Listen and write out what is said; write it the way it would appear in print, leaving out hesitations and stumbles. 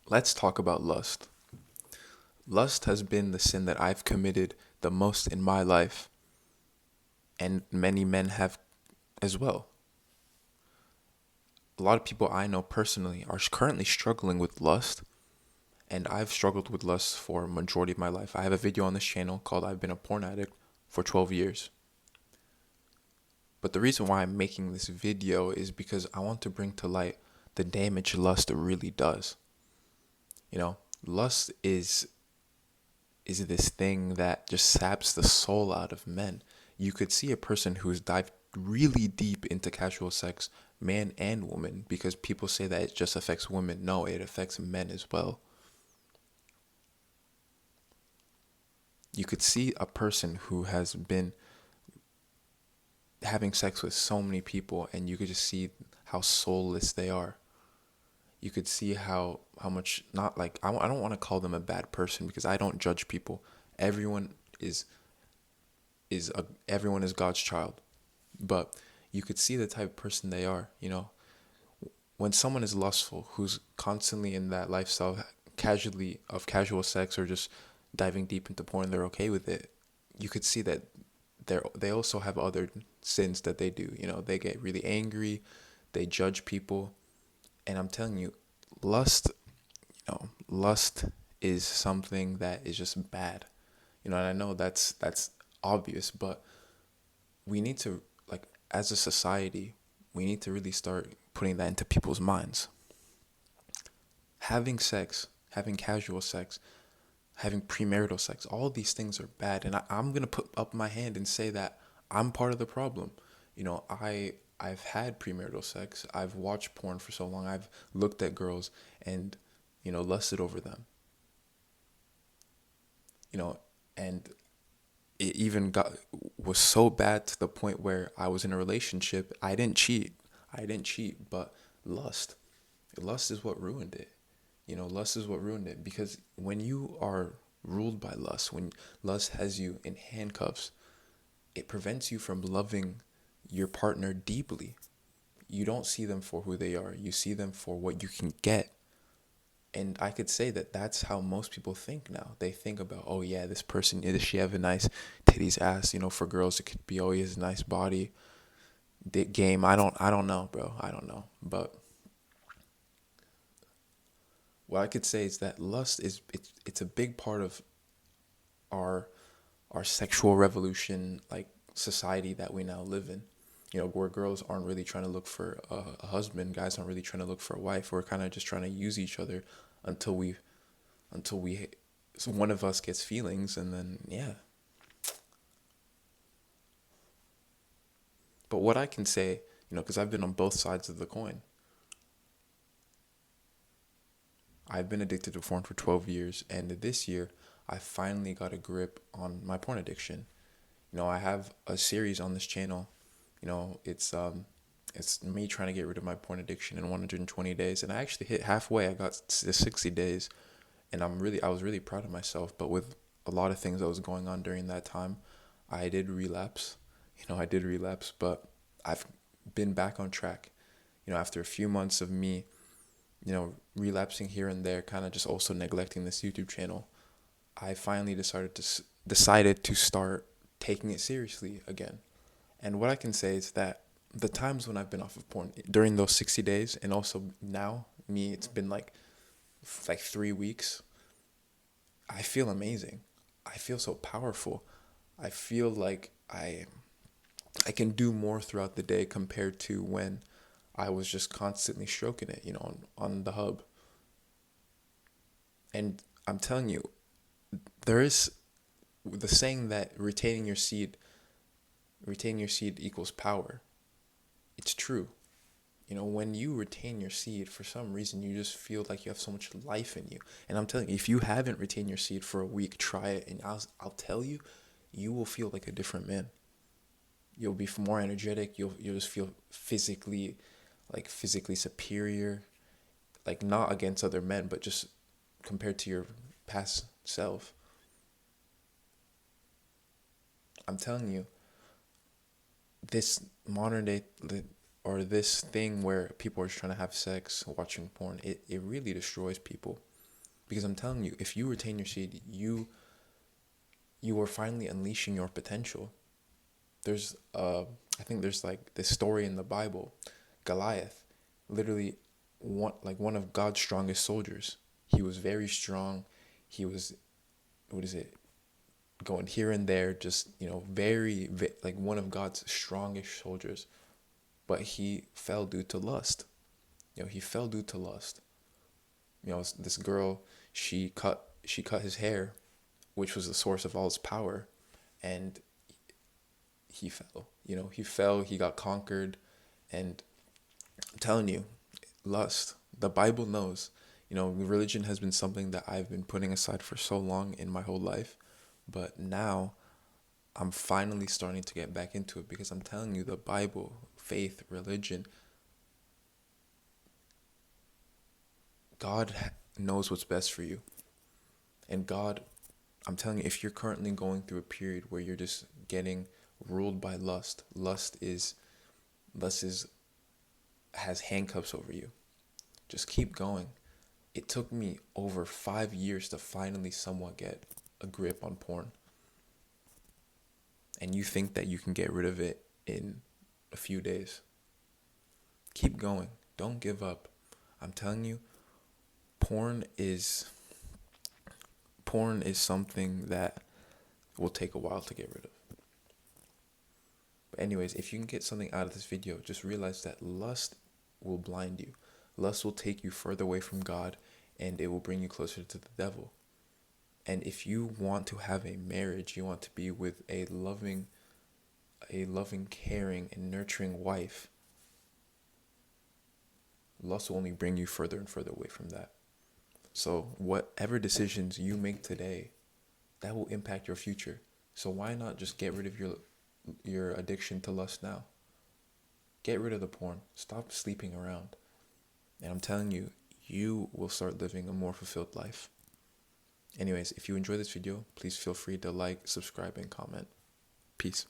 Let's talk about lust. Lust has been the sin that I've committed the most in my life, and many men have as well. A lot of people I know personally are currently struggling with lust, and I've struggled with lust for a majority of my life. I have a video on this channel called I've Been a Porn Addict for 12 years. But the reason why I'm making this video is because I want to bring to light the damage lust really does. You know, lust is this thing that just saps the soul out of men. You could see a person who's dived really deep into casual sex, man and woman, because people say that it just affects women. No, it affects men as well. You could see a person who has been having sex with so many people, and you could just see how soulless they are. You could see how much, not like, I don't want to call them a bad person because I don't judge people. Everyone is everyone is God's child, but you could see the type of person they are. When someone is lustful, who's constantly in that lifestyle casually of casual sex or just diving deep into porn, they're okay with it. You could see that they also have other sins that they do. They get really angry, they judge people, and I'm telling you, lust, lust is something that is just bad. And I know that's obvious, but we need to, like, as a society, we need to really start putting that into people's minds. Having sex, having casual sex, having premarital sex, all these things are bad, and I'm gonna put up my hand and say that I'm part of the problem. I've had premarital sex. I've watched porn for so long. I've looked at girls and lusted over them. You know, and it even was so bad to the point where I was in a relationship. I didn't cheat, but lust. Lust is what ruined it. Lust is what ruined it, because when you are ruled by lust, when lust has you in handcuffs, it prevents you from loving your partner deeply. You don't see them for who they are. You see them for what you can get. And I could say that that's how most people think now. They think about, oh yeah, this person, does she have a nice titties, ass? For girls, it could be, oh, he has a nice body, dick game. I don't know, bro. I don't know. But what I could say is that lust it's a big part of our our sexual revolution, like, society that we now live in. Where girls aren't really trying to look for a husband, guys aren't really trying to look for a wife. We're kind of just trying to use each other until we so one of us gets feelings, and then yeah. But what I can say, because I've been on both sides of the coin. I've been addicted to porn for 12 years, and this year I finally got a grip on my porn addiction. I have a series on this channel. It's me trying to get rid of my porn addiction in 120 days, and I actually hit halfway. I got to 60 days, and I was really proud of myself. But with a lot of things that was going on during that time, I did relapse. But I've been back on track. After a few months of me, relapsing here and there, kind of just also neglecting this YouTube channel, I finally decided to start taking it seriously again. And what I can say is that the times when I've been off of porn during those 60 days, and also now, it's been like 3 weeks, I feel amazing. I feel so powerful. I feel like I can do more throughout the day compared to when I was just constantly stroking it, on the hub. And I'm telling you, there is the saying that retaining your seed equals power. It's true. When you retain your seed, for some reason, you just feel like you have so much life in you. And I'm telling you, if you haven't retained your seed for a week, try it, and I'll tell you, you will feel like a different man. You'll be more energetic. You'll just feel physically superior, like, not against other men, but just compared to your past self. I'm telling you, this modern day, or this thing where people are trying to have sex watching porn, it really destroys people. Because I'm telling you, if you retain your seed, you are finally unleashing your potential. There's I think there's like this story in the Bible, Goliath, literally one of God's strongest soldiers. He was very strong. He was, what is it, going here and there, just, like one of God's strongest soldiers. But he fell due to lust. He fell due to lust. This girl, she cut his hair, which was the source of all his power, and he fell. He fell, he got conquered, and I'm telling you, lust, the Bible knows. Religion has been something that I've been putting aside for so long in my whole life, but now I'm finally starting to get back into it, because I'm telling you, the Bible, faith, religion, God knows what's best for you. And God, I'm telling you, if you're currently going through a period where you're just getting ruled by lust has handcuffs over you. Just keep going. It took me over 5 years to finally somewhat get a grip on porn. And you think that you can get rid of it in a few days. Keep going. Don't give up. I'm telling you, porn is something that will take a while to get rid of. But anyways, if you can get something out of this video, just realize that lust will blind you. Lust will take you further away from God, and it will bring you closer to the devil. And if you want to have a marriage, you want to be with a loving, caring, and nurturing wife, lust will only bring you further and further away from that. So whatever decisions you make today, that will impact your future. So why not just get rid of your addiction to lust now? Get rid of the porn. Stop sleeping around. And I'm telling you, you will start living a more fulfilled life. Anyways, if you enjoyed this video, please feel free to like, subscribe, and comment. Peace.